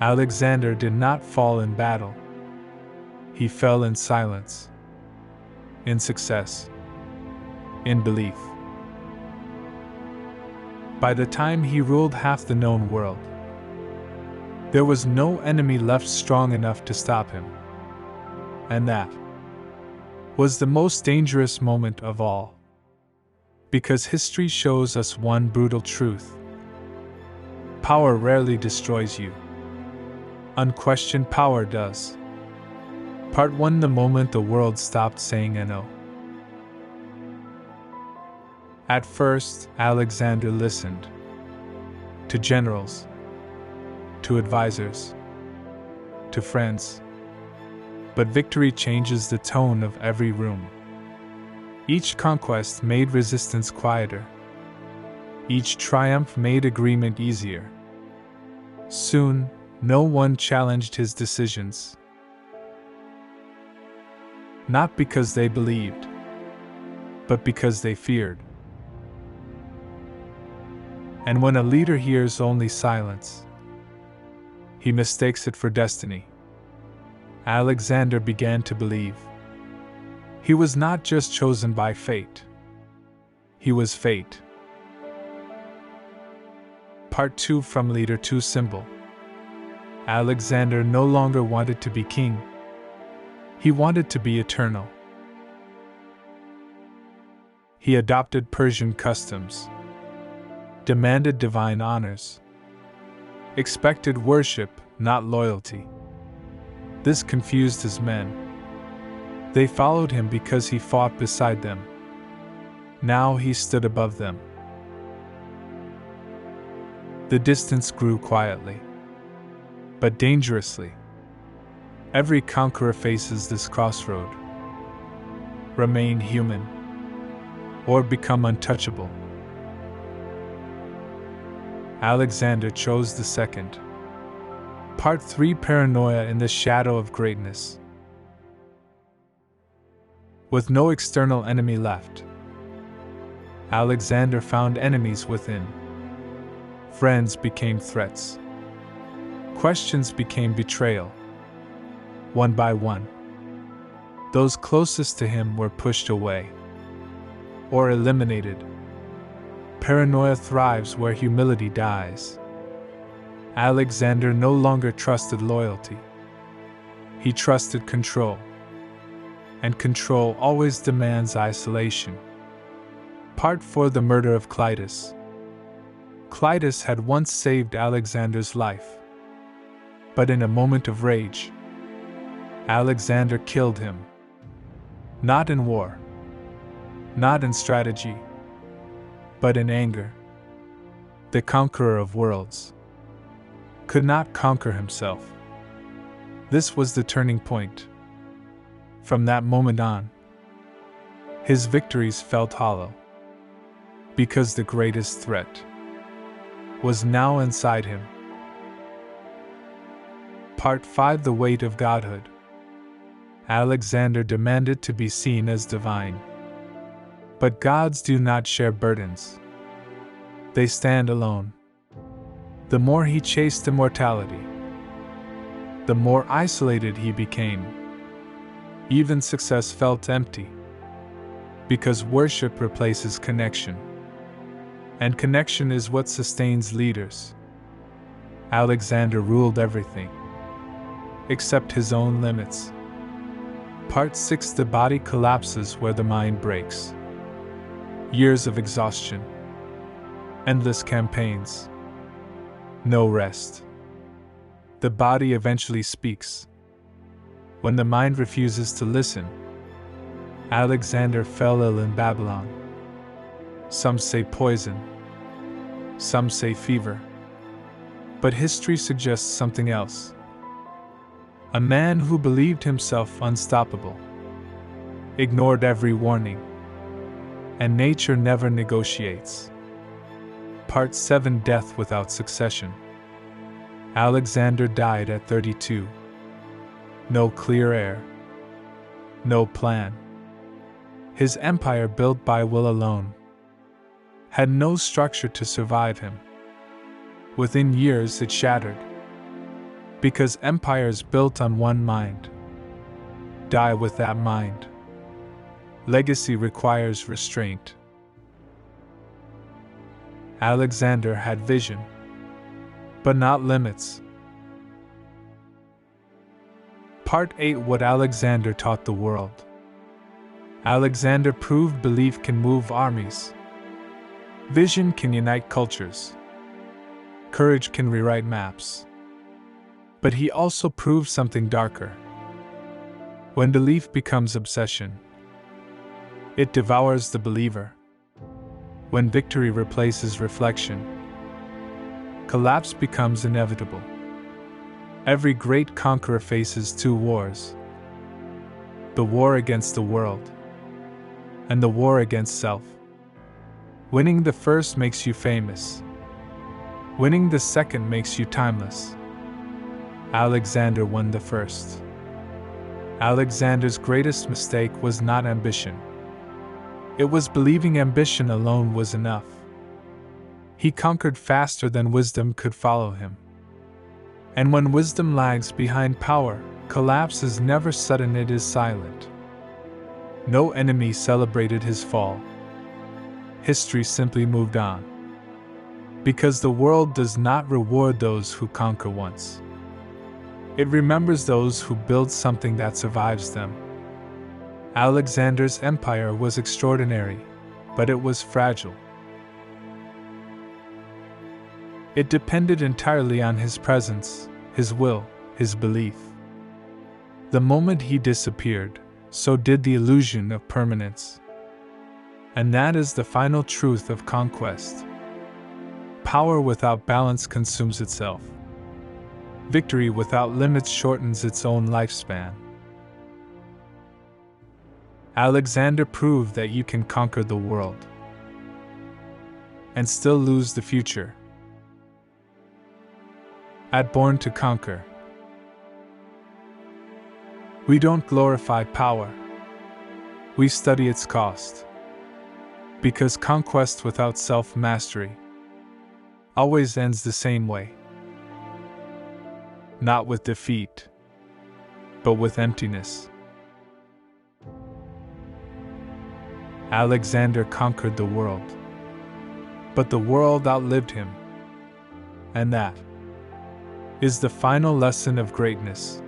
Alexander did not fall in battle. He fell in silence, in success, in belief. By the time he ruled half the known world, there was no enemy left strong enough to stop him. And that was the most dangerous moment of all. Because history shows us one brutal truth. Power rarely destroys you. Unquestioned power does. Part 1: The moment the world stopped saying no. At first, Alexander listened. To generals, to advisors, to friends. But victory changes the tone of every room. Each conquest made resistance quieter. Each triumph made agreement easier. Soon, no one challenged his decisions. Not because they believed, but because they feared. And when a leader hears only silence, he mistakes it for destiny. Alexander began to believe. He was not just chosen by fate. He was fate. Part 2: From leader to symbol. Alexander no longer wanted to be king. He wanted to be eternal. He adopted Persian customs, demanded divine honors, expected worship, not loyalty. This confused his men. They followed him because he fought beside them. Now he stood above them. The distance grew quietly, but dangerously. Every conqueror faces this crossroad: remain human, or become untouchable. Alexander chose the second. Part 3: Paranoia in the shadow of greatness. With no external enemy left, Alexander found enemies within. Friends became threats. Questions became betrayal. One by one, those closest to him were pushed away or eliminated. Paranoia thrives where humility dies. Alexander no longer trusted loyalty. He trusted control. And control always demands isolation. Part 4: The murder of Clitus. Clitus had once saved Alexander's life. But in a moment of rage, Alexander killed him. Not in war, not in strategy, but in anger. The conqueror of worlds could not conquer himself. This was the turning point. From that moment on, his victories felt hollow, because the greatest threat was now inside him. Part 5: The weight of Godhood. Alexander demanded to be seen as divine. But gods do not share burdens. They stand alone. The more he chased immortality, the more isolated he became. Even success felt empty, because worship replaces connection. And connection is what sustains leaders. Alexander ruled everything, except his own limits. Part 6: The body collapses where the mind breaks. Years of exhaustion, endless campaigns, no rest. The body eventually speaks. When the mind refuses to listen, Alexander fell ill in Babylon. Some say poison, some say fever. But history suggests something else. A man who believed himself unstoppable, ignored every warning, and nature never negotiates. Part 7: Death without succession. Alexander died at 32. No clear heir, no plan. His empire, built by will alone, had no structure to survive him. Within years it shattered. Because empires built on one mind die with that mind. Legacy requires restraint. Alexander had vision, but not limits. Part 8: What Alexander taught the world. Alexander proved belief can move armies. Vision can unite cultures. Courage can rewrite maps. But he also proved something darker. When belief becomes obsession, it devours the believer. When victory replaces reflection, collapse becomes inevitable. Every great conqueror faces two wars: the war against the world and the war against self. Winning the first makes you famous. Winning the second makes you timeless. Alexander won the first. Alexander's greatest mistake was not ambition. It was believing ambition alone was enough. He conquered faster than wisdom could follow him. And when wisdom lags behind power, collapse is never sudden, it is silent. No enemy celebrated his fall. History simply moved on. Because the world does not reward those who conquer once. It remembers those who build something that survives them. Alexander's empire was extraordinary, but it was fragile. It depended entirely on his presence, his will, his belief. The moment he disappeared, so did the illusion of permanence. And that is the final truth of conquest. Power without balance consumes itself. Victory without limits shortens its own lifespan. Alexander proved that you can conquer the world and still lose the future. At Born to Conquer, we don't glorify power. We study its cost. Because conquest without self-mastery always ends the same way. Not with defeat, but with emptiness. Alexander conquered the world, but the world outlived him. And that is the final lesson of greatness.